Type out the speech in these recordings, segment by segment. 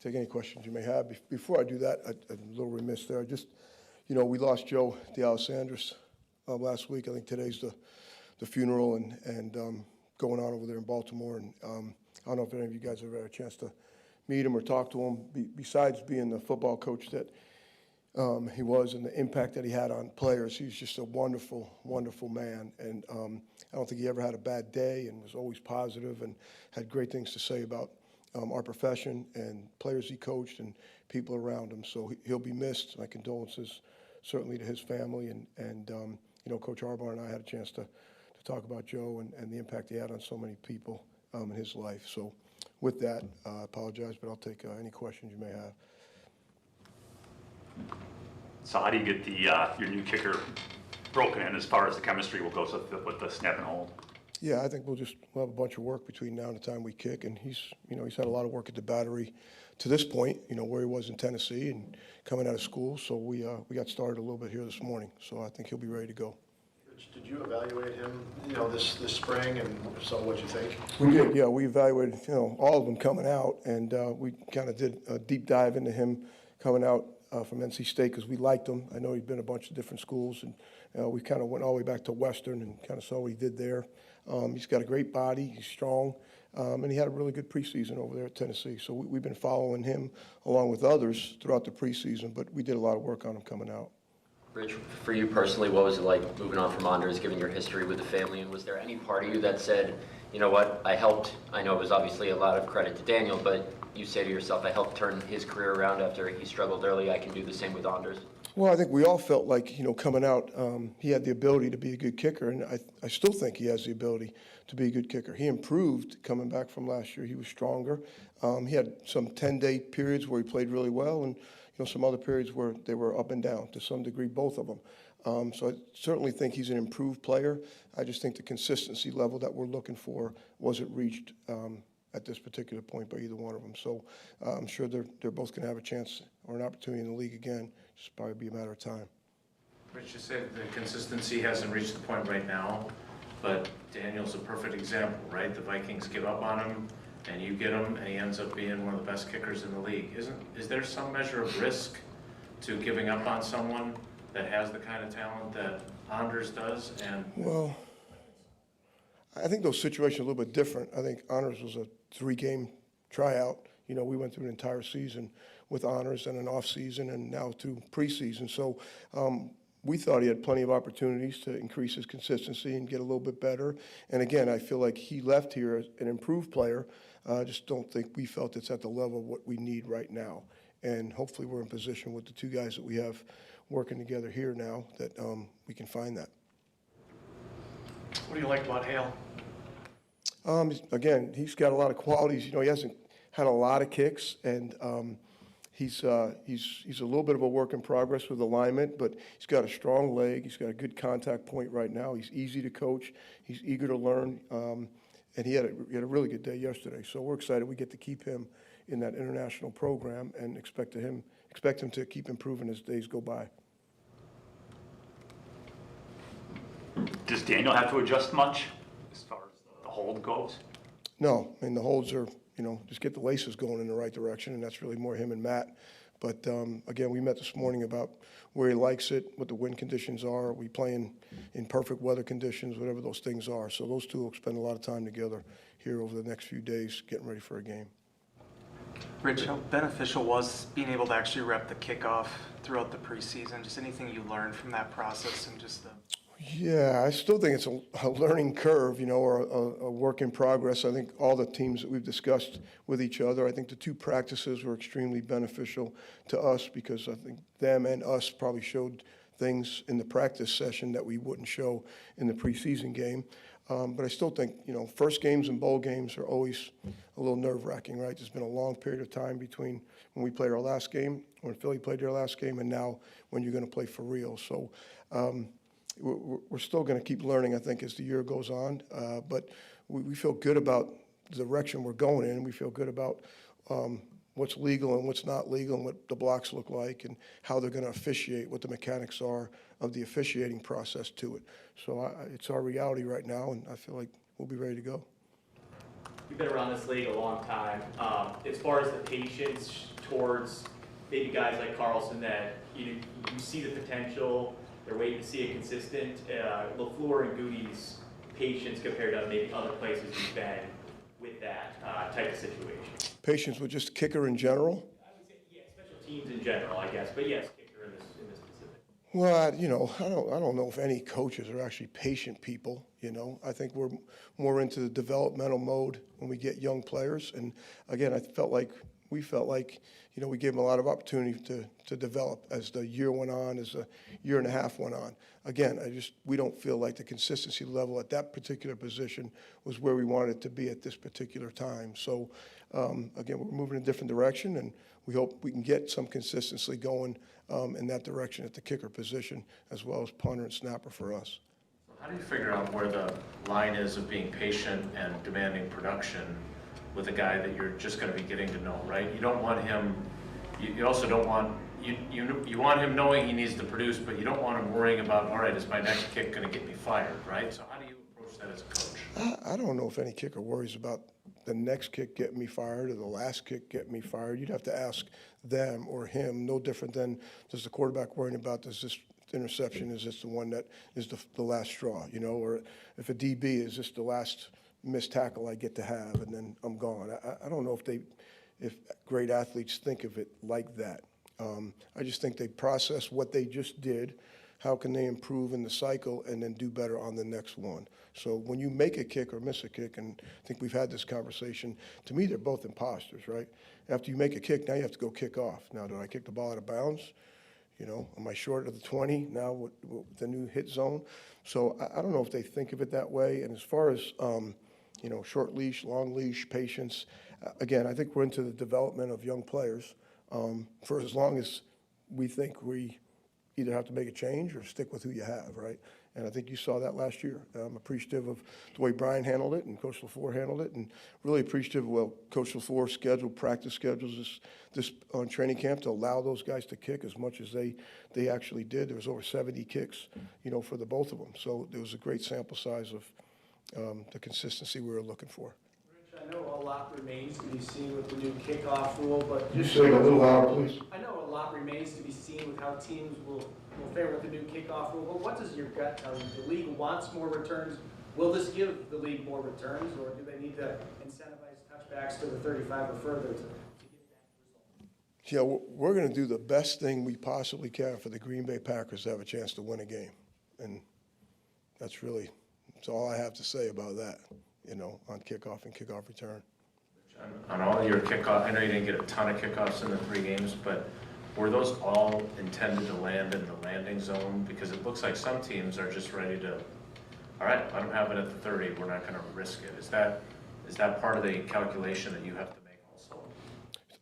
take any questions you may have. Before I do that, I'm a little remiss there. We lost Joe DeAlissandres last week. I think today's the funeral and going on over there in Baltimore. And I don't know if any of you guys have had a chance to meet him or talk to him. Besides being the football coach that he was and the impact that he had on players, he was just a wonderful, wonderful man. And I don't think he ever had a bad day and was always positive and had great things to say about our profession and players he coached and people around him. So he'll be missed. My condolences certainly to his family. And Coach Harbaugh and I had a chance to talk about Joe and the impact he had on so many people in his life. So with that, I apologize, but I'll take any questions you may have. So how do you get your new kicker broken in as far as the chemistry will go with the snap and hold? Yeah, I think we'll have a bunch of work between now and the time we kick, and he's had a lot of work at the Battery to this point, where he was in Tennessee and coming out of school. So we got started a little bit here this morning. So I think he'll be ready to go. Rich, did you evaluate him, this spring, and so what'd you think? We did, yeah. We evaluated, all of them coming out, and we kind of did a deep dive into him coming out from NC State because we liked him. I know he'd been a bunch of different schools, and we kind of went all the way back to Western and kind of saw what he did there. He's got a great body. He's strong, and he had a really good preseason over there at Tennessee. So we've been following him along with others throughout the preseason, but we did a lot of work on him coming out. Rich, for you personally, what was it like moving on from Anders, given your history with the family? And was there any part of you that said, you know what, I helped? I know it was obviously a lot of credit to Daniel, but you say to yourself, I helped turn his career around after he struggled early. I can do the same with Anders. Well, I think we all felt like, coming out, he had the ability to be a good kicker, and I still think he has the ability to be a good kicker. He improved coming back from last year. He was stronger. He had some 10-day periods where he played really well, and some other periods where they were up and down to some degree, both of them. So I certainly think he's an improved player. I just think the consistency level that we're looking for wasn't reached at this particular point by either one of them. So I'm sure they're both going to have a chance or an opportunity in the league again. Just probably be a matter of time. Rich, you said the consistency hasn't reached the point right now, but Daniel's a perfect example, right? The Vikings give up on him, and you get him, and he ends up being one of the best kickers in the league. Is there some measure of risk to giving up on someone that has the kind of talent that Anders does? Well, I think those situations are a little bit different. I think Anders was a 3-game tryout. We went through an entire season with Honors and an off season and now through preseason. So we thought he had plenty of opportunities to increase his consistency and get a little bit better. And again, I feel like he left here as an improved player. I just don't think we felt it's at the level of what we need right now. And hopefully we're in position with the two guys that we have working together here now that we can find that. What do you like about Hale? Again, he's got a lot of qualities. He hasn't had a lot of kicks, and he's a little bit of a work in progress with alignment, but he's got a strong leg. He's got a good contact point right now. He's easy to coach. He's eager to learn, and he had a really good day yesterday. So we're excited we get to keep him in that international program and expect him to keep improving as days go by. Does Daniel have to adjust much as far as the hold goes? No, I mean, the holds are, just get the laces going in the right direction, and that's really more him and Matt. But, again, we met this morning about where he likes it, what the wind conditions are. Are we playing in perfect weather conditions, whatever those things are. So those two will spend a lot of time together here over the next few days getting ready for a game. Rich, how beneficial was being able to actually rep the kickoff throughout the preseason? Just anything you learned from that process and just the... Yeah, I still think it's a learning curve, or a work in progress. I think all the teams that we've discussed with each other, I think the two practices were extremely beneficial to us because I think them and us probably showed things in the practice session that we wouldn't show in the preseason game. But I still think, first games and bowl games are always a little nerve-wracking, right? There's been a long period of time between when we played our last game, when Philly played their last game, and now when you're going to play for real. So we're still going to keep learning, I think, as the year goes on. But we feel good about the direction we're going in. We feel good about what's legal and what's not legal and what the blocks look like and how they're going to officiate, what the mechanics are of the officiating process to it. So it's our reality right now, and I feel like we'll be ready to go. you've been around this league a long time. As far as the patience towards maybe guys like Carlson that you see the potential, they're waiting to see it consistent. LaFleur and Goody's patience compared to maybe other places you've been with that type of situation. Patience with just kicker in general. I would say, yeah, special teams in general, I guess, but yes, kicker in this specific. Well, I don't know if any coaches are actually patient people. I think we're more into the developmental mode when we get young players. And again, we felt like, we gave them a lot of opportunity to develop as the year went on, as the year and a half went on. Again, we don't feel like the consistency level at that particular position was where we wanted it to be at this particular time. So, again, we're moving in a different direction, and we hope we can get some consistency going in that direction at the kicker position, as well as punter and snapper for us. How do you figure out where the line is of being patient and demanding production with a guy that you're just going to be getting to know, right? You don't want him, you also don't want, you want him knowing he needs to produce, but you don't want him worrying about, all right, is my next kick going to get me fired, right? So how do you approach that as a coach? I don't know if any kicker worries about the next kick getting me fired or the last kick getting me fired. You'd have to ask them or him, no different than does the quarterback worrying about, does this interception, is this the one that is the last straw, or if a DB, is this the last missed tackle I get to have, and then I'm gone. I don't know if great athletes think of it like that. I just think they process what they just did, how can they improve in the cycle, and then do better on the next one. So when you make a kick or miss a kick, and I think we've had this conversation, to me they're both imposters, right? After you make a kick, now you have to go kick off. Now, did I kick the ball out of bounds? Am I short of the 20 now with the new hit zone? So I don't know if they think of it that way. And as far as short leash, long leash, patience. Again, I think we're into the development of young players for as long as we think we either have to make a change or stick with who you have, right? And I think you saw that last year. I'm appreciative of the way Brian handled it and Coach LaFleur handled it, and really appreciative of Coach LaFleur scheduled practice schedules this on training camp to allow those guys to kick as much as they actually did. There was over 70 kicks, for the both of them. So there was a great sample size of the consistency we were looking for. Rich, I know a lot remains to be seen with the new kickoff rule, but Can you say it a little louder, please? I know a lot remains to be seen with how teams will fare with the new kickoff rule, but what does your gut tell you? The league wants more returns. Will this give the league more returns, or do they need to incentivize touchbacks to the 35 or further to get that result? Yeah, we're going to do the best thing we possibly can for the Green Bay Packers to have a chance to win a game. And that's all I have to say about that, on kickoff and kickoff return. On all your kickoff, I know you didn't get a ton of kickoffs in the 3 games, but were those all intended to land in the landing zone? Because it looks like some teams are just ready to, all right, let them have it at the 30, we're not going to risk it. Is that part of the calculation that you have to make also?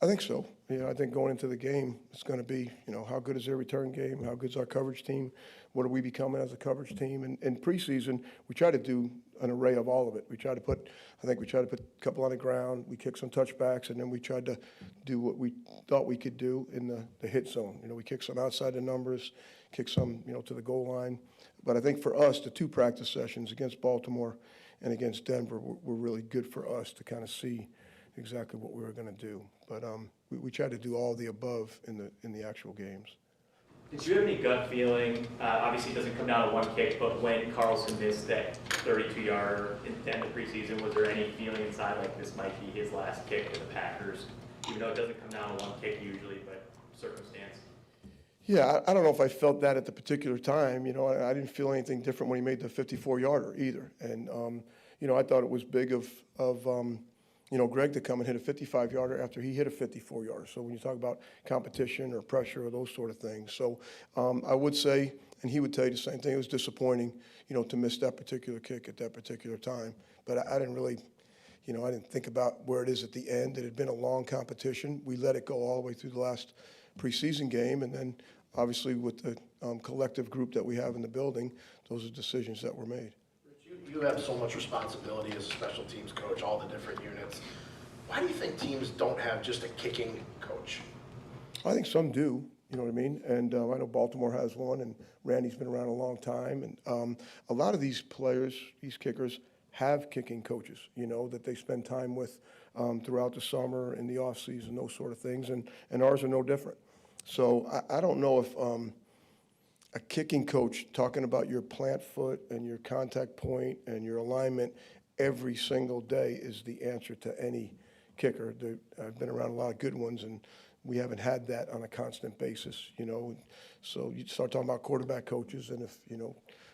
I think so. I think going into the game, it's going to be, how good is their return game? How good is our coverage team? What are we becoming as a coverage team? And in preseason, we try to do an array of all of it. We try to put a couple on the ground. We kicked some touchbacks, and then we tried to do what we thought we could do in the hit zone. We kicked some outside the numbers, kicked some, to the goal line. But I think for us, the 2 practice sessions against Baltimore and against Denver were really good for us to kind of see exactly what we were going to do. But we tried to do all the above in the actual games. Did you have any gut feeling, obviously it doesn't come down to one kick, but when Carlson missed that 32-yarder in the end of preseason, was there any feeling inside like this might be his last kick for the Packers? Even though it doesn't come down to one kick usually, but circumstance. Yeah, I don't know if I felt that at the particular time. I didn't feel anything different when he made the 54-yarder either. And, I thought it was big of Greg to come and hit a 55-yarder after he hit a 54-yarder. So when you talk about competition or pressure or those sort of things. So I would say, and he would tell you the same thing, it was disappointing, to miss that particular kick at that particular time. But I didn't really, I didn't think about where it is at the end. It had been a long competition. We let it go all the way through the last preseason game. And then obviously with the collective group that we have in the building, those are decisions that were made. You have so much responsibility as a special teams coach, all the different units. Why do you think teams don't have just a kicking coach? I think some do, you know what I mean? And I know Baltimore has one, and Randy's been around a long time. And a lot of these players, these kickers, have kicking coaches, that they spend time with throughout the summer and the off season, those sort of things, and ours are no different. So I don't know if a kicking coach talking about your plant foot and your contact point and your alignment every single day is the answer to any kicker. I've been around a lot of good ones, and we haven't had that on a constant basis, So you start talking about quarterback coaches, and if,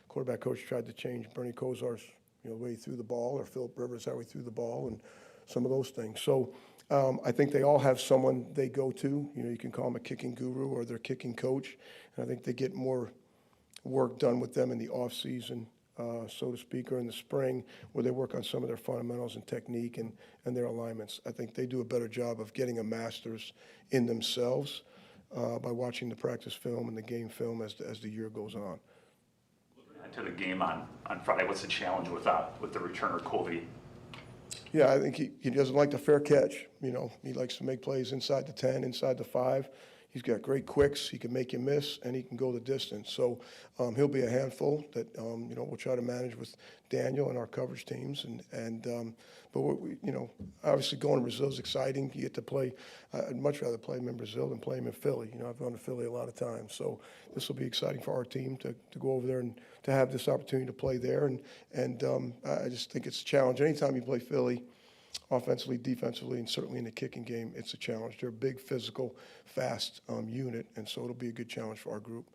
quarterback coach tried to change Bernie Kosar's, way he threw the ball, or Philip Rivers how he threw the ball, and some of those things. So I think they all have someone they go to. You can call them a kicking guru or their kicking coach, and I think they get more work done with them in the off season, so to speak, or in the spring, where they work on some of their fundamentals and technique and their alignments. I think they do a better job of getting a master's in themselves by watching the practice film and the game film as the year goes on. To the game on Friday, what's the challenge with the returner, Covey? Yeah, I think he doesn't like the fair catch. He likes to make plays inside the 10, inside the 5. He's got great quicks. He can make you miss, and he can go the distance. So he'll be a handful that we'll try to manage with Daniel and our coverage teams. But obviously going to Brazil is exciting. You get to play. I'd much rather play him in Brazil than play him in Philly. I've gone to Philly a lot of times. So this will be exciting for our team to go over there and to have this opportunity to play there. And I just think it's a challenge. Anytime you play Philly, offensively, defensively, and certainly in the kicking game, it's a challenge. They're a big, physical, fast unit, and so it'll be a good challenge for our group.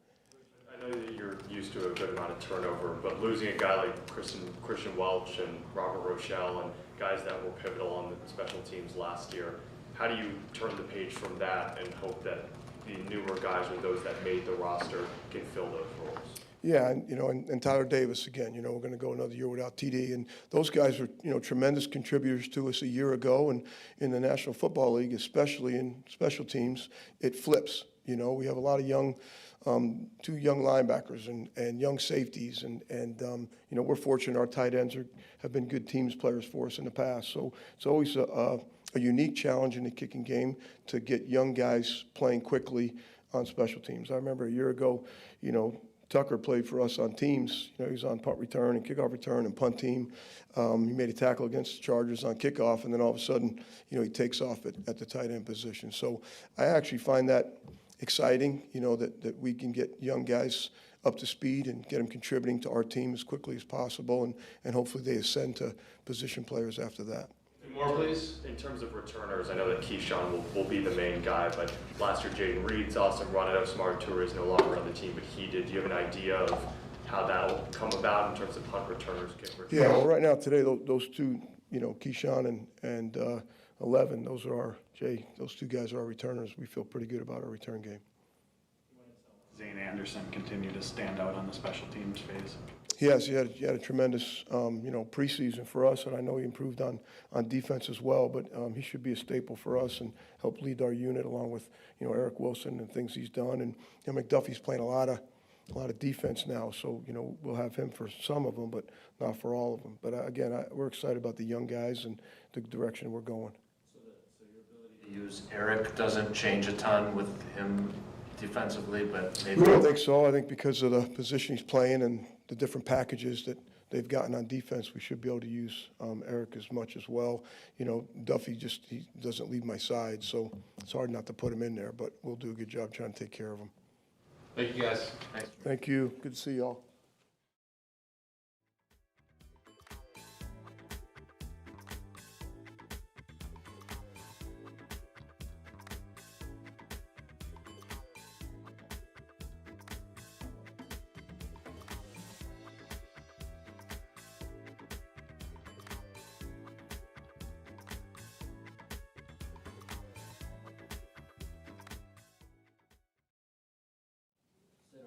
I know that you're used to a good amount of turnover, but losing a guy like Christian Welch and Robert Rochelle and guys that were pivotal on the special teams last year, how do you turn the page from that and hope that the newer guys or those that made the roster can fill those roles? Yeah, and Tyler Davis, again, we're going to go another year without TD. And those guys were, tremendous contributors to us a year ago. And in the National Football League, especially in special teams, it flips. We have a lot of two young linebackers and young safeties. And we're fortunate our tight ends have been good teams players for us in the past. So it's always a unique challenge in the kicking game to get young guys playing quickly on special teams. I remember a year ago, Tucker played for us on teams. He was on punt return and kickoff return and punt team. He made a tackle against the Chargers on kickoff, and then all of a sudden, he takes off at the tight end position. So I actually find that exciting, that we can get young guys up to speed and get them contributing to our team as quickly as possible, and hopefully they ascend to position players after that. More, please. In terms of returners, I know that Keyshawn will be the main guy, but last year Jaden Reed saw some run. I know Smart Tour is no longer on the team, but he did. Do you have an idea of how that'll come about in terms of punt returners, kick returners? Yeah, well, right now today, those two, Keyshawn and 11, those two guys are our returners. We feel pretty good about our return game. Zane Anderson continue to stand out on the special teams phase. Yes, he had a tremendous, preseason for us, and I know he improved on defense as well. But he should be a staple for us and help lead our unit along with Eric Wilson and things he's done. And McDuffie's playing a lot of defense now, so we'll have him for some of them, but not for all of them. But again, we're excited about the young guys and the direction we're going. So your ability to use Eric doesn't change a ton with him defensively, but maybe. I don't think so. I think because of the position he's playing and the different packages that they've gotten on defense, we should be able to use Eric as much as well. Duffy he doesn't leave my side, so it's hard not to put him in there, but we'll do a good job trying to take care of him. Thank you, guys. Thanks. Thank you. Good to see y'all.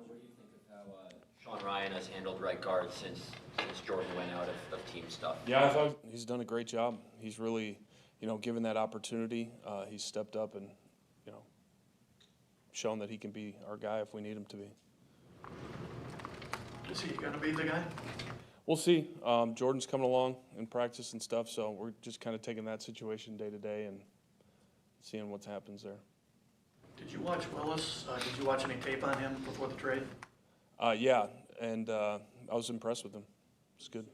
What do you think of how Sean Ryan has handled right guard since Jordan went out of team stuff? Yeah, I thought he's done a great job. He's really, given that opportunity. He's stepped up and, shown that he can be our guy if we need him to be. Is he going to be the guy? We'll see. Jordan's coming along in practice and stuff, so we're just kind of taking that situation day to day and seeing what happens there. Did you watch Willis? Did you watch any tape on him before the trade? Yeah, and I was impressed with him. It's good.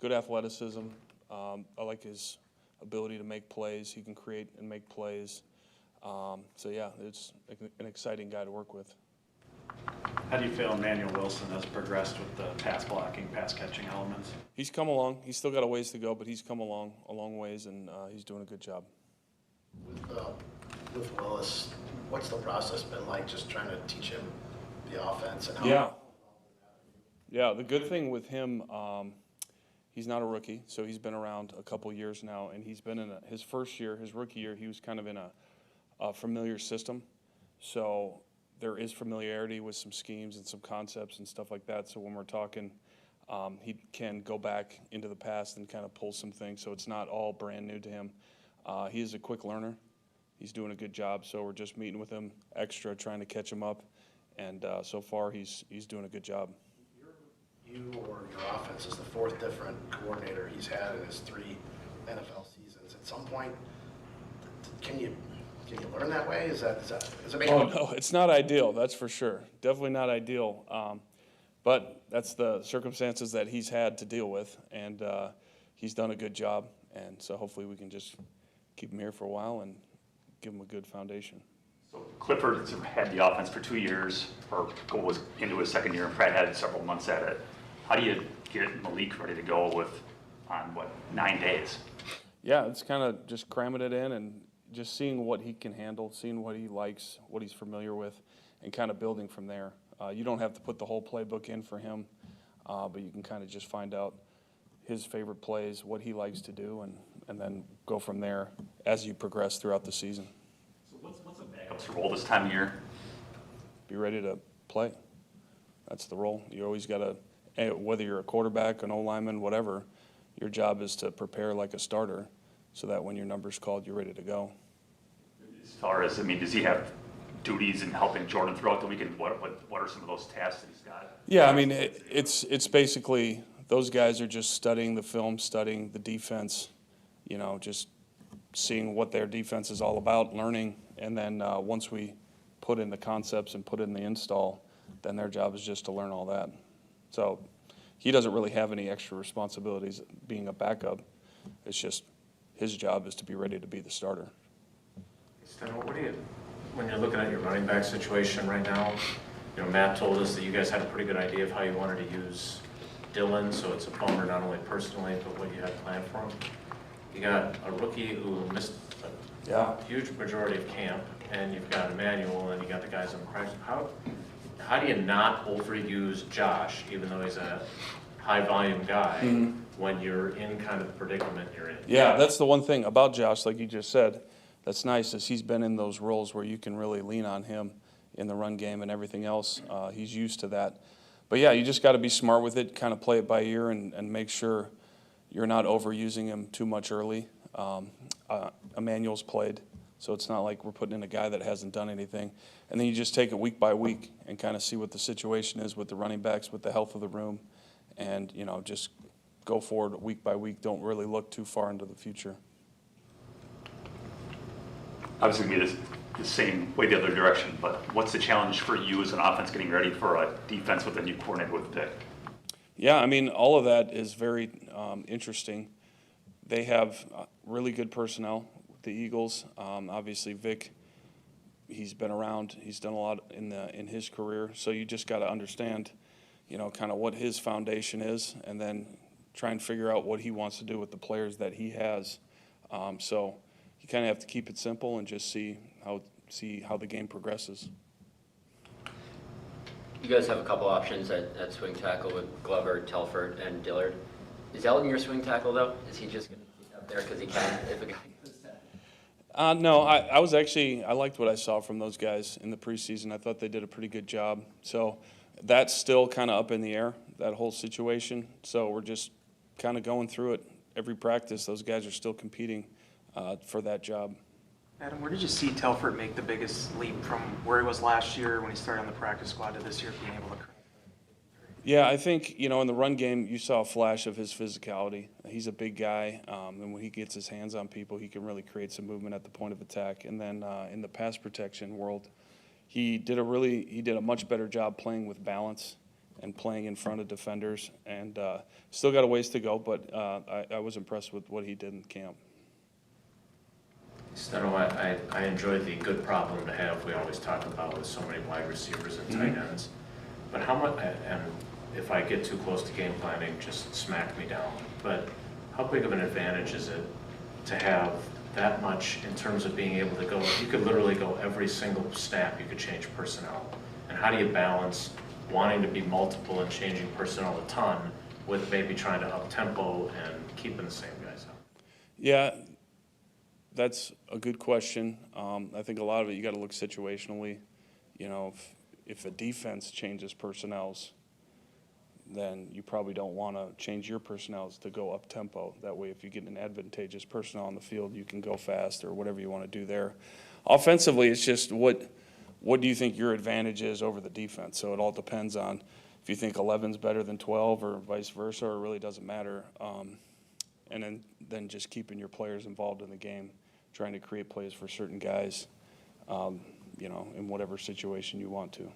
good athleticism. I like his ability to make plays. He can create and make plays. So yeah, it's an exciting guy to work with. How do you feel Emmanuel Wilson has progressed with the pass blocking, pass catching elements? He's come along. He's still got a ways to go, but he's come along a long ways, and he's doing a good job. With Willis, what's the process been like, just trying to teach him the offense and how? Yeah, the good thing with him, he's not a rookie, so he's been around a couple years now, and he's been in his first year, his rookie year, he was kind of in a familiar system. So there is familiarity with some schemes and some concepts and stuff like that. So when we're talking, he can go back into the past and kind of pull some things. So it's not all brand new to him. He is a quick learner. He's doing a good job. So we're just meeting with him extra, trying to catch him up. And so far, he's doing a good job. You or your offense is the fourth different coordinator he's had in his 3 NFL seasons. At some point, can you learn that way? Is it making? Oh no, it's not ideal. That's for sure. Definitely not ideal. But that's the circumstances that he's had to deal with, and he's done a good job. And so hopefully we can just keep him here for a while and give him a good foundation. So Clifford had the offense for 2 years, or was into his second year, and Fred had several months at it. How do you get Malik ready to go on 9 days? Yeah, it's kind of just cramming it in and just seeing what he can handle, seeing what he likes, what he's familiar with, and kind of building from there. You don't have to put the whole playbook in for him, but you can kind of just find out his favorite plays, what he likes to do, and then go from there as you progress throughout the season. So what's a backup's role this time of year? Be ready to play. That's the role. You always got to, whether you're a quarterback, an O-lineman, whatever, your job is to prepare like a starter so that when your number's called, you're ready to go. As far as, does he have duties in helping Jordan throughout the weekend? What are some of those tasks that he's got? Yeah, it's basically those guys are just studying the film, studying the defense, just seeing what their defense is all about, learning, and then once we put in the concepts and put in the install, then their job is just to learn all that. So he doesn't really have any extra responsibilities being a backup. It's just his job is to be ready to be the starter. Steno, when you're looking at your running back situation right now, Matt told us that you guys had a pretty good idea of how you wanted to use Dylan, so it's a bummer not only personally, but what you had planned for him. You got a rookie who missed a huge majority of camp, and you've got Emmanuel, and you got the guys on the practice. How do you not overuse Josh, even though he's a high-volume guy, when you're in kind of the predicament you're in? Yeah, that's the one thing about Josh, like you just said, that's nice, is he's been in those roles where you can really lean on him in the run game and everything else. He's used to that. But yeah, you just got to be smart with it, kind of play it by ear and make sure you're not overusing him too much early. Emmanuel's played, so it's not like we're putting in a guy that hasn't done anything. And then you just take it week by week and kind of see what the situation is with the running backs, with the health of the room, and just go forward week by week. Don't really look too far into the future. Obviously, it'll be the same way the other direction, but what's the challenge for you as an offense getting ready for a defense with a new coordinator with Vic? Yeah, all of that is very interesting. They have really good personnel with the Eagles. Obviously, Vic, he's been around. He's done a lot in his career. So you just got to understand, kind of what his foundation is, and then try and figure out what he wants to do with the players that he has. So you kind of have to keep it simple and just see how the game progresses. You guys have a couple options at swing tackle with Glover, Telford, and Dillard. Is Elton your swing tackle, though? Is he just going to be up there because he can if a guy goes down? No, I liked what I saw from those guys in the preseason. I thought they did a pretty good job. So that's still kind of up in the air, that whole situation. So we're just kind of going through it. Every practice, those guys are still competing for that job. Adam, where did you see Telford make the biggest leap from where he was last year when he started on the practice squad to this year being able to? Yeah, I think, in the run game, you saw a flash of his physicality. He's a big guy, and when he gets his hands on people, he can really create some movement at the point of attack. And then in the pass protection world, he did a much better job playing with balance and playing in front of defenders. And still got a ways to go, but I was impressed with what he did in camp. Steno, I enjoyed the good problem to have we always talk about with so many wide receivers and tight ends. But how much, and if I get too close to game planning, just smack me down. But how big of an advantage is it to have that much in terms of being able to go, you could literally go every single snap, you could change personnel. And how do you balance wanting to be multiple and changing personnel a ton with maybe trying to up tempo and keeping the same guys out? Yeah, that's a good question. I think a lot of it you got to look situationally. You know, if a defense changes personnels, then you probably don't want to change your personnels to go up tempo. That way, if you get an advantageous personnel on the field, you can go fast or whatever you want to do there. Offensively, it's just what do you think your advantage is over the defense? So it all depends on if you think 11's better than 12 or vice versa, or it really doesn't matter. And then just keeping your players involved in the game, trying to create plays for certain guys, you know, in whatever situation you want to.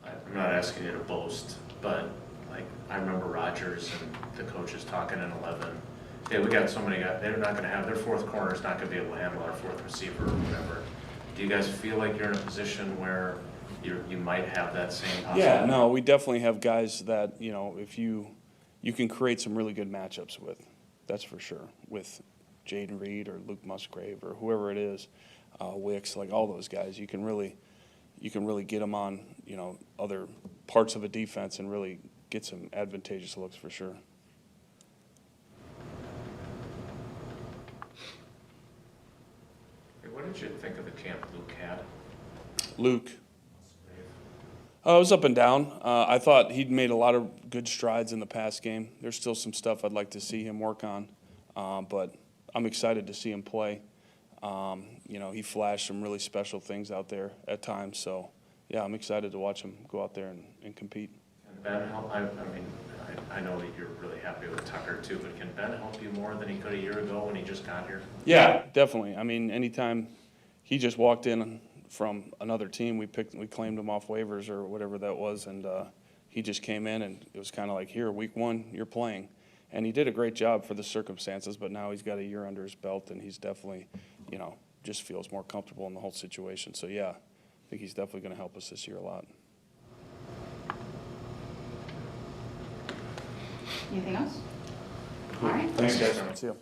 I'm not asking you to boast, but like I remember Rodgers and the coaches talking in 11. Hey, we got so many guys, they're not going to have, their fourth corner is not going to be able to handle our fourth receiver or whatever. Do you guys feel like you're in a position where you might have that same possibility? Yeah, no, we definitely have guys that, you know, if you can create some really good matchups with, that's for sure, with Jaden Reed or Luke Musgrave or whoever it is, Wicks, like all those guys, you can really get them on, you know, other parts of a defense and really get some advantageous looks for sure. Hey, what did you think of the camp Luke had? Luke. It was up and down. I thought he'd made a lot of good strides in the pass game. There's still some stuff I'd like to see him work on, but I'm excited to see him play. You know, he flashed some really special things out there at times. So, yeah, I'm excited to watch him go out there and compete. And Ben, I know that you're really happy with Tucker too, but can Ben help you more than he could a year ago when he just got here? Yeah, definitely. I mean, anytime he just walked in from another team, we claimed him off waivers or whatever that was, and he just came in and it was kind of like, here, week one, you're playing. And he did a great job for the circumstances, but now he's got a year under his belt and he's definitely, you know, just feels more comfortable in the whole situation. So, yeah, I think he's definitely going to help us this year a lot. Anything else? All right. Thanks, guys. See you.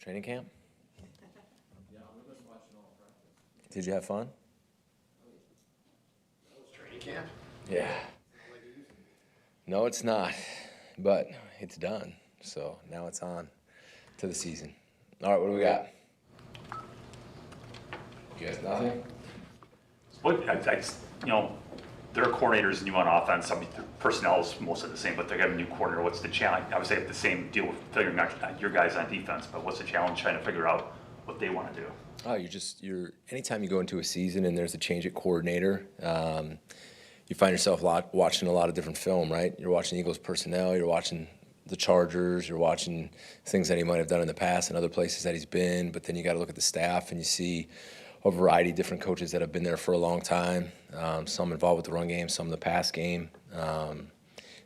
Training camp? Did you have fun? Training camp? Yeah. No, it's not, but it's done. So now it's on to the season. All right, what do we got? You guys nothing? You know, there are coordinators new on offense. I mean, the personnel is mostly the same, but they got a new coordinator. What's the challenge? Obviously, they have the same deal with figuring out your guys on defense, but what's the challenge trying to figure out what they want to do? Oh, anytime you go into a season and there's a change at coordinator, you find yourself watching a lot of different film, right? You're watching Eagles personnel, you're watching the Chargers, you're watching things that he might have done in the past and other places that he's been, but then you got to look at the staff and you see a variety of different coaches that have been there for a long time, some involved with the run game, some in the pass game.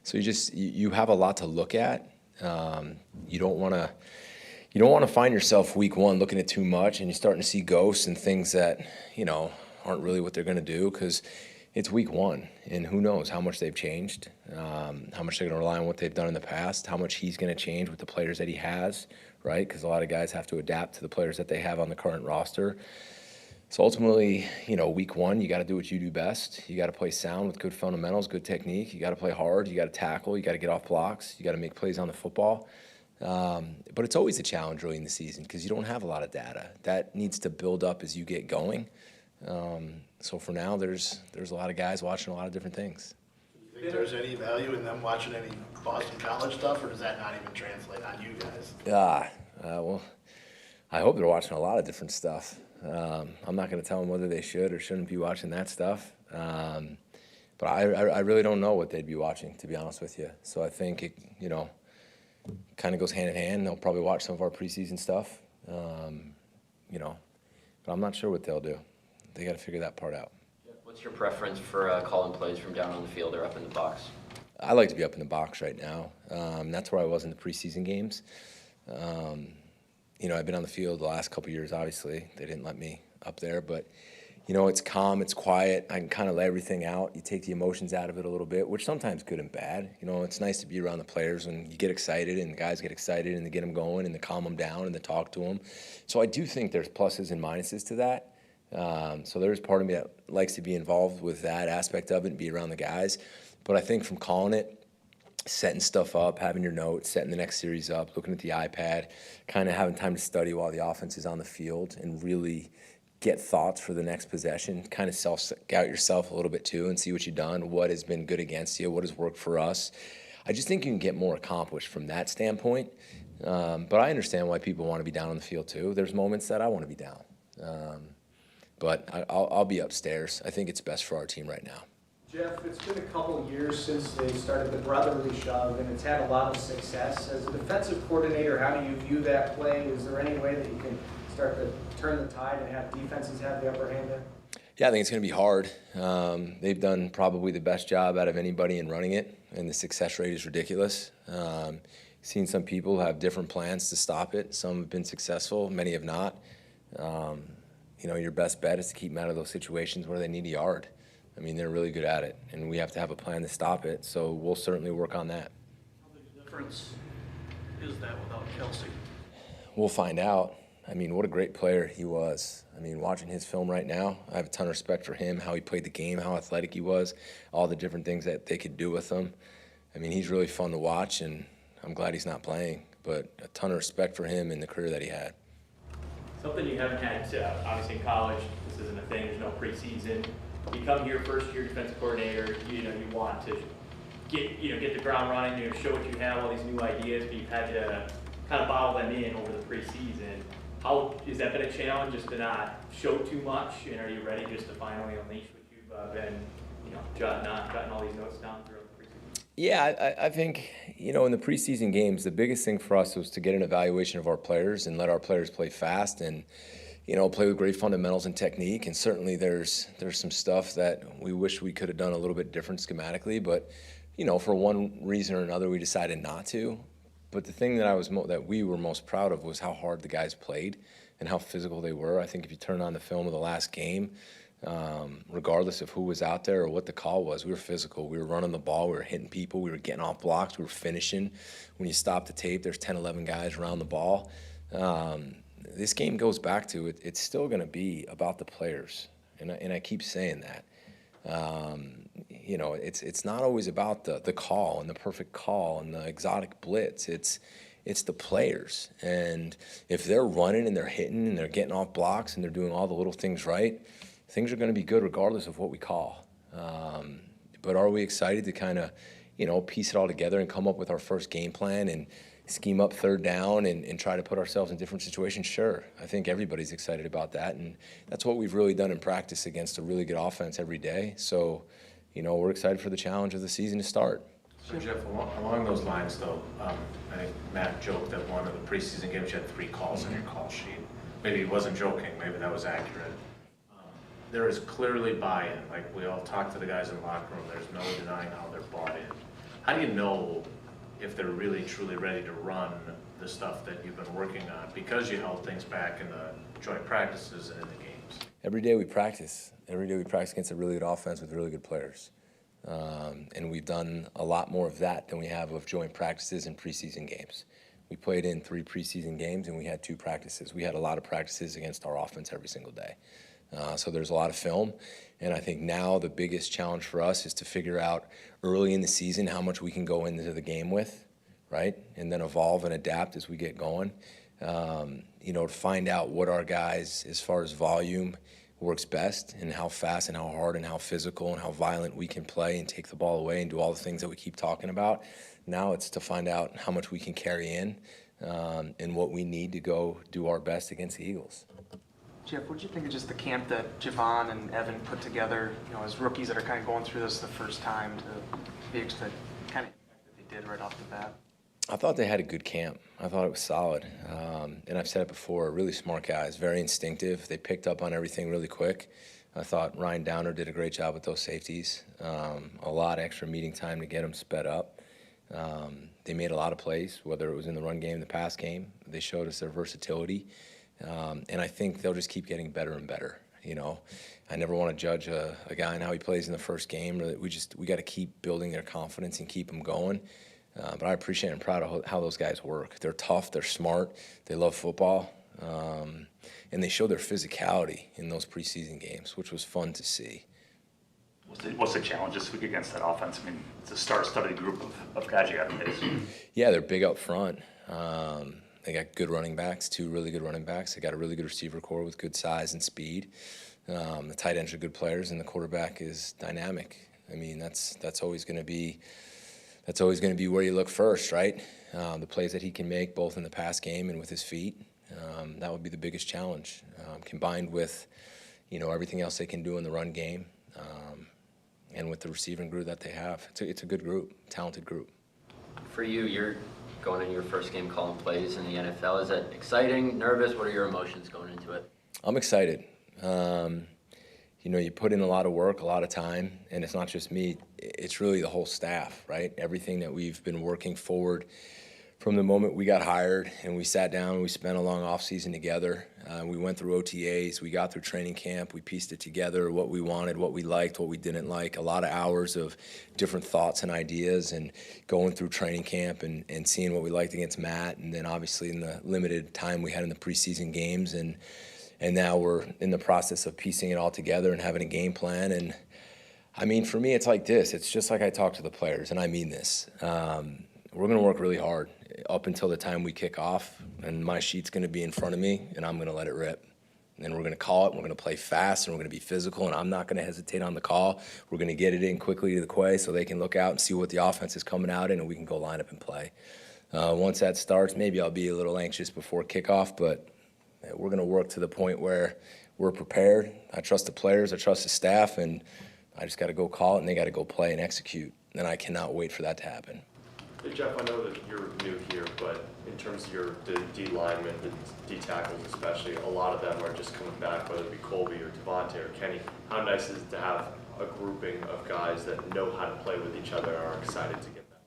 So you have a lot to look at. You don't want to find yourself week one looking at too much and you're starting to see ghosts and things that, aren't really what they're going to do, because it's week one and who knows how much they've changed, how much they're going to rely on what they've done in the past, how much he's going to change with the players that he has, right? Because a lot of guys have to adapt to the players that they have on the current roster. So ultimately, week one, you got to do what you do best. You got to play sound with good fundamentals, good technique. You got to play hard. You got to tackle. You got to get off blocks. You got to make plays on the football. But it's always a challenge early in the season because you don't have a lot of data. That needs to build up as you get going. So for now, there's a lot of guys watching a lot of different things. Do you think there's any value in them watching any Boston College stuff, or does that not even translate on you guys? Well, I hope they're watching a lot of different stuff. I'm not going to tell them whether they should or shouldn't be watching that stuff. But I really don't know what they'd be watching, to be honest with you. So I think it, kind of goes hand in hand. They'll probably watch some of our preseason stuff, but I'm not sure what they'll do. They got to figure that part out. What's your preference for calling plays from down on the field or up in the box? I like to be up in the box right now. That's where I was in the preseason games. I've been on the field the last couple of years, obviously. They didn't let me up there, but, it's calm, it's quiet. I can kind of lay everything out. You take the emotions out of it a little bit, which sometimes good and bad. It's nice to be around the players when you get excited and the guys get excited and they get them going and they calm them down and they talk to them. So I do think there's pluses and minuses to that. So there's part of me that likes to be involved with that aspect of it and be around the guys. But I think from calling it, setting stuff up, having your notes, setting the next series up, looking at the iPad, kind of having time to study while the offense is on the field and really get thoughts for the next possession, kind of self-scout yourself a little bit too and see what you've done, what has been good against you, what has worked for us. I just think you can get more accomplished from that standpoint. But I understand why people want to be down on the field too. There's moments that I want to be down. But I'll be upstairs. I think it's best for our team right now. Jeff, it's been a couple years since they started the brotherly shove, and it's had a lot of success. As a defensive coordinator, how do you view that play? Is there any way that you can start to turn the tide and have defenses have the upper hand there? Yeah, I think it's going to be hard. They've done probably the best job out of anybody in running it, and the success rate is ridiculous. Seen some people have different plans to stop it. Some have been successful, many have not. Your best bet is to keep them out of those situations where they need a yard. I mean, they're really good at it, and we have to have a plan to stop it, so we'll certainly work on that. How big a difference is that without Kelsey? We'll find out. I mean, what a great player he was. I mean, watching his film right now, I have a ton of respect for him, how he played the game, how athletic he was, all the different things that they could do with him. I mean, he's really fun to watch, and I'm glad he's not playing, but a ton of respect for him and the career that he had. Something you haven't had, obviously in college, this isn't a thing, there's no preseason. You come here, first year defensive coordinator, you want to get the ground running, show what you have, all these new ideas, but you've had to kind of bottle them in over the preseason. How has that been a challenge, just to not show too much, and are you ready just to finally unleash what you've been, jotting all these notes down throughout the preseason? Yeah, I think, in the preseason games, the biggest thing for us was to get an evaluation of our players and let our players play fast and, play with great fundamentals and technique. And certainly there's some stuff that we wish we could have done a little bit different schematically, but, for one reason or another, we decided not to. But the thing that we were most proud of was how hard the guys played and how physical they were. I think if you turn on the film of the last game, regardless of who was out there or what the call was, we were physical. We were running the ball. We were hitting people. We were getting off blocks. We were finishing. When you stop the tape, there's 10, 11 guys around the ball. This game goes back to it. It's still going to be about the players, and I keep saying that. It's not always about the call and the perfect call and the exotic blitz. It's the players, and if they're running and they're hitting and they're getting off blocks and they're doing all the little things right, things are going to be good regardless of what we call. But are we excited to kind of, piece it all together and come up with our first game plan and scheme up third down and try to put ourselves in different situations? Sure. I think everybody's excited about that, and that's what we've really done in practice against a really good offense every day. So, we're excited for the challenge of the season to start. So Jeff, along those lines though, I think Matt joked that one of the preseason games you had 3 calls on your call sheet. Maybe he wasn't joking, maybe that was accurate. There is clearly buy-in, like we all talk to the guys in the locker room, there's no denying how they're bought in. How do you know if they're really truly ready to run the stuff that you've been working on because you held things back in the joint practices and in the games? Every day we practice. Every day we practice against a really good offense with really good players. And we've done a lot more of that than we have of joint practices and preseason games. We played in 3 preseason games and we had 2 practices. We had a lot of practices against our offense every single day. So there's a lot of film, and I think now the biggest challenge for us is to figure out early in the season how much we can go into the game with, right? And then evolve and adapt as we get going. To find out what our guys, as far as volume, works best, and how fast and how hard and how physical and how violent we can play and take the ball away and do all the things that we keep talking about. Now it's to find out how much we can carry in and what we need to go do our best against the Eagles. Jeff, what did you think of just the camp that Javon and Evan put together, as rookies that are kind of going through this the first time, to be able to kind of impact that they did right off the bat? I thought they had a good camp. I thought it was solid. And I've said it before, really smart guys, very instinctive. They picked up on everything really quick. I thought Ryan Downer did a great job with those safeties. A lot of extra meeting time to get them sped up. They made a lot of plays, whether it was in the run game, the pass game. They showed us their versatility. And I think they'll just keep getting better and better. I never want to judge a guy and how he plays in the first game. We got to keep building their confidence and keep them going. But I appreciate and proud of how those guys work. They're tough, they're smart, they love football, and they show their physicality in those preseason games, which was fun to see. What's the challenge this week against that offense? I mean, it's a star-studded group of guys you got in place. Yeah, they're big up front. They got good running backs, 2 really good running backs. They got a really good receiver core with good size and speed. The tight ends are good players, and the quarterback is dynamic. I mean, that's always going to be where you look first, right? The plays that he can make, both in the pass game and with his feet, that would be the biggest challenge. Combined with, everything else they can do in the run game, and with the receiving group that they have, it's a good group, talented group. For you, you're going into your first game calling plays in the NFL. Is that exciting, nervous? What are your emotions going into it? I'm excited. You put in a lot of work, a lot of time, and it's not just me, it's really the whole staff, right? Everything that we've been working forward from the moment we got hired and we sat down, we spent a long off season together. We went through OTAs, we got through training camp, we pieced it together, what we wanted, what we liked, what we didn't like, a lot of hours of different thoughts and ideas, and going through training camp and seeing what we liked against Matt, and then obviously in the limited time we had in the preseason games, and now we're in the process of piecing it all together and having a game plan. And I mean, for me, it's like this. It's just like I talk to the players, and I mean this. We're going to work really hard up until the time we kick off, and my sheet's going to be in front of me, and I'm going to let it rip. And then we're going to call it, and we're going to play fast, and we're going to be physical, and I'm not going to hesitate on the call. We're going to get it in quickly to the quay so they can look out and see what the offense is coming out in, and we can go line up and play. Once that starts, maybe I'll be a little anxious before kickoff, but we're going to work to the point where we're prepared. I trust the players, I trust the staff, and I just got to go call it, and they got to go play and execute. And I cannot wait for that to happen. Hey Jeff, I know that you're new here, but in terms of the D linemen, the D tackles especially, a lot of them are just coming back, whether it be Colby or Devontae or Kenny. How nice is it to have a grouping of guys that know how to play with each other and are excited to get that?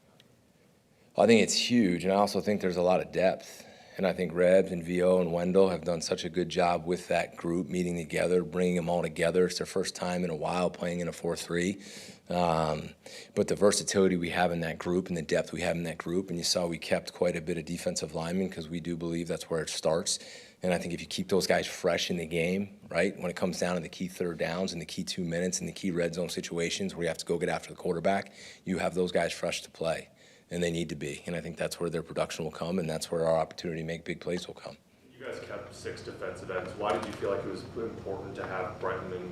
I think it's huge, and I also think there's a lot of depth. And I think Rebs and VO and Wendell have done such a good job with that group, meeting together, bringing them all together. It's their first time in a while playing in a 4-3. But the versatility we have in that group and the depth we have in that group, and you saw we kept quite a bit of defensive linemen because we do believe that's where it starts. And I think if you keep those guys fresh in the game, right, when it comes down to the key third downs and the key 2 minutes and the key red zone situations where you have to go get after the quarterback, you have those guys fresh to play. And they need to be. And I think that's where their production will come, and that's where our opportunity to make big plays will come. You guys kept 6 defensive ends. Why did you feel like it was important to have Brenton and,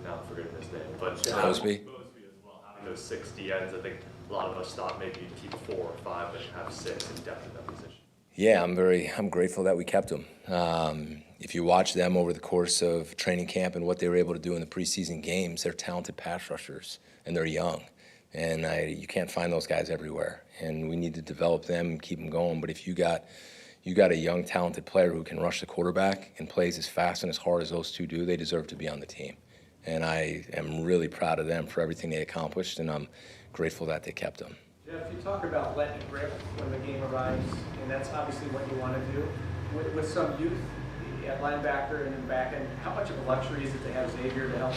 now I'm forgetting his name, but Mosby as well, having those 6 D ends? I think A lot of us thought maybe you'd keep 4 or 5, but have 6 in depth at that position. Yeah, I'm grateful that we kept them. If you watch them over the course of training camp and what they were able to do in the preseason games, they're talented pass rushers and they're young. And you can't find those guys everywhere. And we need to develop them and keep them going. But if you got a young, talented player who can rush the quarterback and plays as fast and as hard as those two do, they deserve to be on the team. And I am really proud of them for everything they accomplished, and I'm grateful that they kept them. Jeff, you talk about letting it rip when the game arrives, and that's obviously what you want to do. With some youth at linebacker and in back end, how much of a luxury is it to have Xavier to help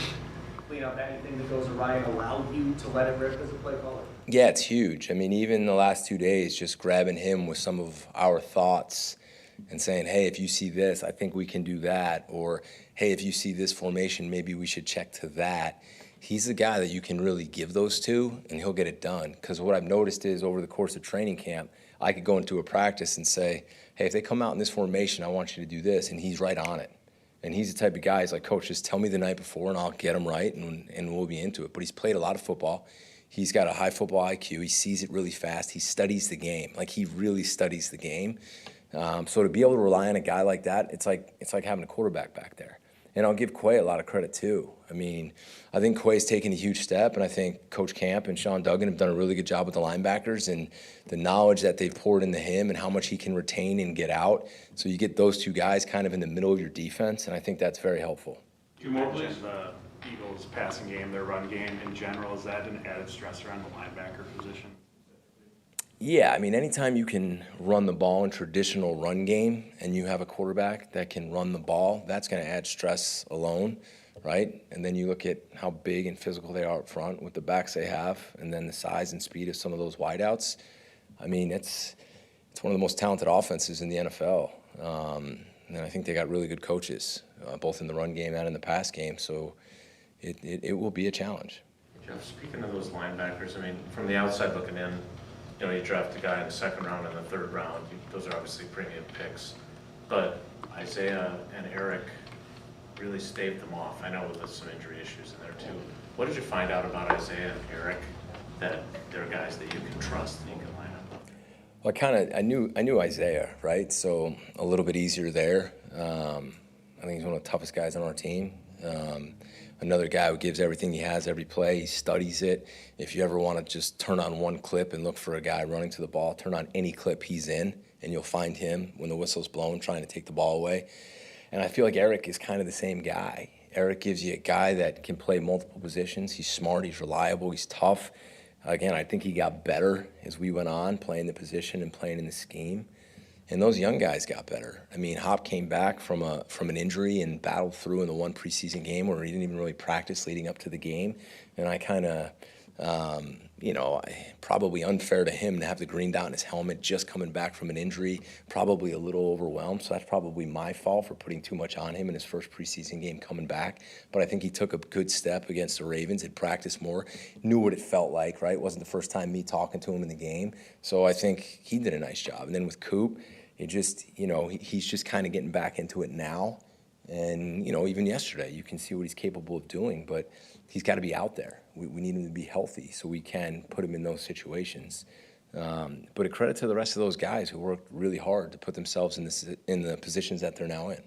clean up anything that goes awry and allow you to let it rip as a play caller? Yeah, it's huge. I mean, even the last 2 days, just grabbing him with some of our thoughts and saying, hey, if you see this, I think we can do that. Or, hey, if you see this formation, maybe we should check to that. He's the guy that you can really give those to, and he'll get it done. Because what I've noticed is over the course of training camp, I could go into a practice and say, hey, if they come out in this formation, I want you to do this, and he's right on it. And he's the type of guy, he's like, Coach, just tell me the night before, and I'll get him right, and we'll be into it. But he's played a lot of football. He's got a high football IQ. He sees it really fast. He studies the game. Like, he really studies the game. So to be able to rely on a guy like that, it's like having a quarterback back there. And I'll give Quay a lot of credit, too. I mean, I think Quay's taken a huge step, and I think Coach Camp and Sean Duggan have done a really good job with the linebackers and the knowledge that they've poured into him and how much he can retain and get out. So you get those two guys kind of in the middle of your defense, and I think that's very helpful. You mentioned the Eagles' passing game, their run game in general. Is that an added stressor on the linebacker position? Yeah, I mean, anytime you can run the ball in traditional run game and you have a quarterback that can run the ball, that's going to add stress alone, right? And then you look at how big and physical they are up front with the backs they have, and then the size and speed of some of those wideouts. I mean, it's one of the most talented offenses in the NFL. And I think they got really good coaches, both in the run game and in the pass game. So it will be a challenge. Jeff, speaking of those linebackers, I mean, from the outside looking in, you know, you draft a guy in the 2nd round and the 3rd round. Those are obviously premium picks. But Isaiah and Eric really staved them off. I know with some injury issues in there too. What did you find out about Isaiah and Eric that they're guys that you can trust and you can line up? Well, I knew Isaiah, right? So a little bit easier there. I think he's one of the toughest guys on our team. Another guy who gives everything he has every play. He studies it. If you ever want to just turn on one clip and look for a guy running to the ball, turn on any clip he's in, and you'll find him when the whistle's blown trying to take the ball away. And I feel like Eric is kind of the same guy. Eric gives you a guy that can play multiple positions. He's smart, he's reliable, he's tough. Again, I think he got better as we went on, playing the position and playing in the scheme. And those young guys got better. I mean, Hop came back from an injury and battled through in the one preseason game where he didn't even really practice leading up to the game. And I kind of, probably unfair to him to have the green dot in his helmet just coming back from an injury, probably a little overwhelmed. So that's probably my fault for putting too much on him in his first preseason game coming back. But I think he took a good step against the Ravens, had practiced more, knew what it felt like, right? It wasn't the first time me talking to him in the game. So I think he did a nice job. And then with Coop, it just, he's just kind of getting back into it now. And, even yesterday, you can see what he's capable of doing, but he's got to be out there. We need him to be healthy so we can put him in those situations. But a credit to the rest of those guys who worked really hard to put themselves in the positions that they're now in.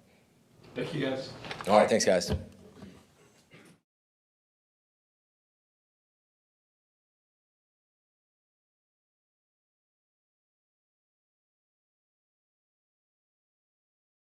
Thank you, guys. All right, thanks, guys.